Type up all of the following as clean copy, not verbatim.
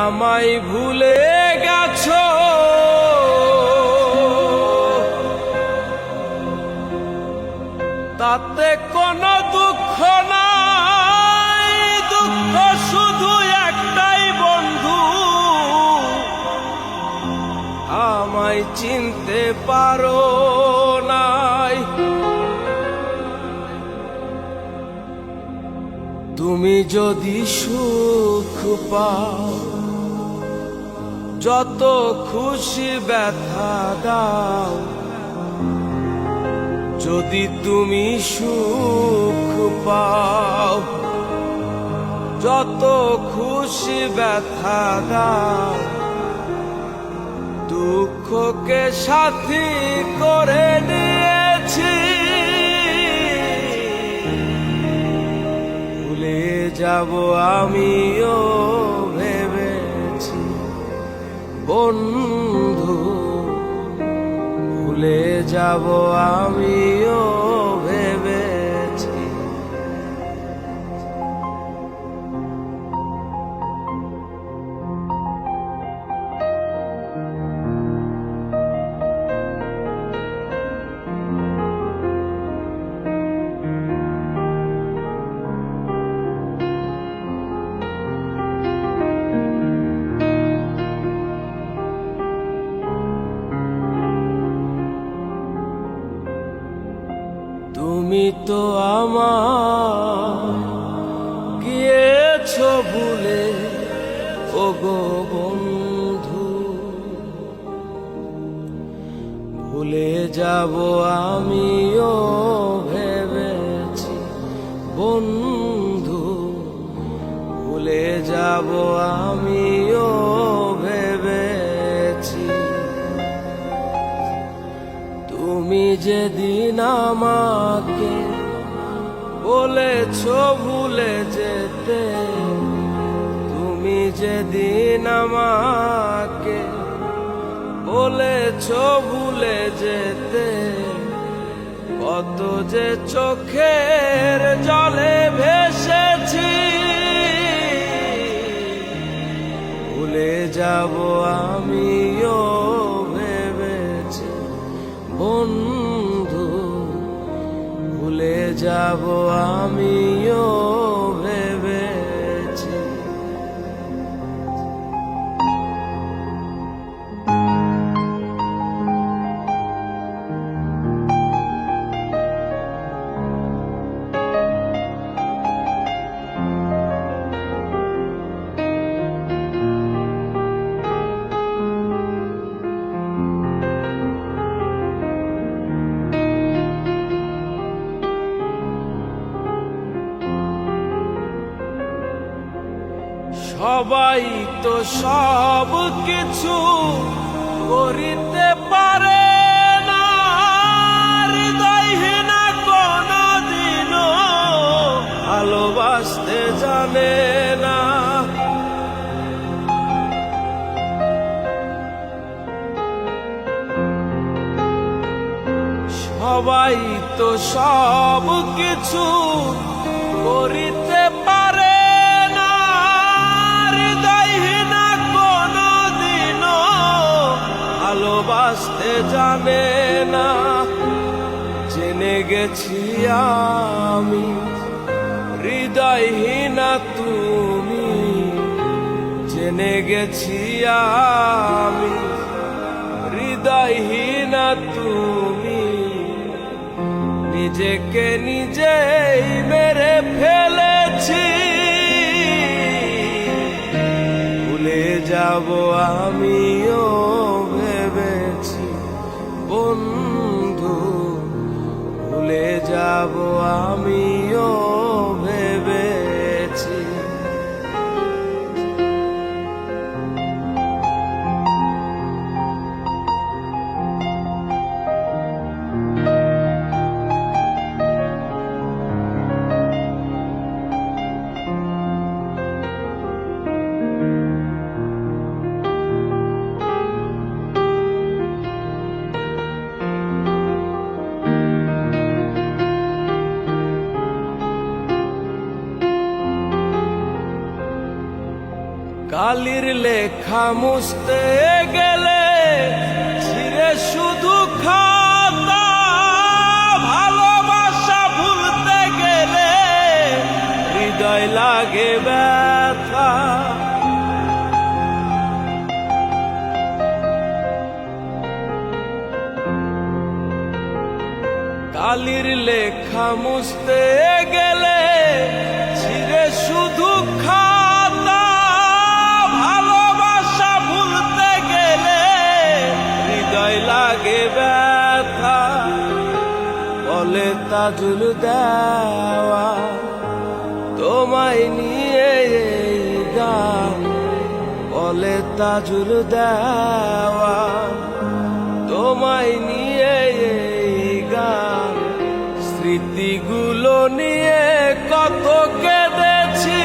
আমায় ভুলে গেছো, তাতে কোনো দুঃখ নাই। দুঃখ শুধু একটাই বন্ধু, আমায় চিনতে পারো নাই। তুমি যদি সুখ পাও, যত খুশি ব্যথা দাও। যদি তুমি সুখ পাও, যত খুশি ব্যথা দাও। দুঃখকে সাথী করে নিয়েছি, ভুলে যাব আমিও ভেবেছি বন্ধু। ভুলে যাব আমিও ভেবেছি। তুমি তো আমার গিয়েছো ভুলে, ওগো বন্ধু। ভুলে যাব আমিও ভেবেছি বন্ধু। ভুলে যাব আমিও ভেবেছি। তুমি যেদিন আমাকে বলেছো ভুলে যেতে, তুমি যেদিন আমাকে বলেছো ভুলে যেতে। কত যে চোখের জলে ভেসেছি, ভুলে যাব আমিও ভেবেছি বন্ধু। ভুলে যাব আমিও ভেবেছি। সবাই তো সব কিছু করিতে পারে না, হৃদয়হীনা কোনদিনও ভালোবাসতে জানে না। সবাই তো সব কিছু করিতে পারে, ভালোবাসতে জানে না। জেনে গেছি আমি হৃদয়হীনা তুমি, জেনে গেছি আমি হৃদয়হীনা তুমি। নিজেকে নিজেই মেরে ফেলেছি, ভুলে যাব আমিও ভেবেছি বন্ধু। ভুলে যাব আমিও ভেবেছি। কালির লেখা মুছতে গেলে ছিঁড়ে শুধু খাতা, ভালোবাসা ভুলতে গেলে হৃদয় লাগে ব্যথা। কালির লেখা মুছতে গেলে ছিঁড়ে শুধু খাতা, ভালোবাসা ভুলতে গেলে হৃদয় লাগে ব্যথা। বলে তাজুল দেওয়া তোমায় নিয়ে এই গান, বলে তাজুল দেওয়া তোমায় নিয়ে এই গান। স্মৃতিগুলো নিয়ে কত কেঁদেছি,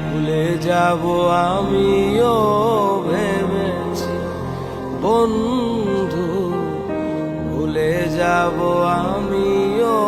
ভুলে যাব আমিও ভেবেছি বন্ধু, ভুলে যাব আমিও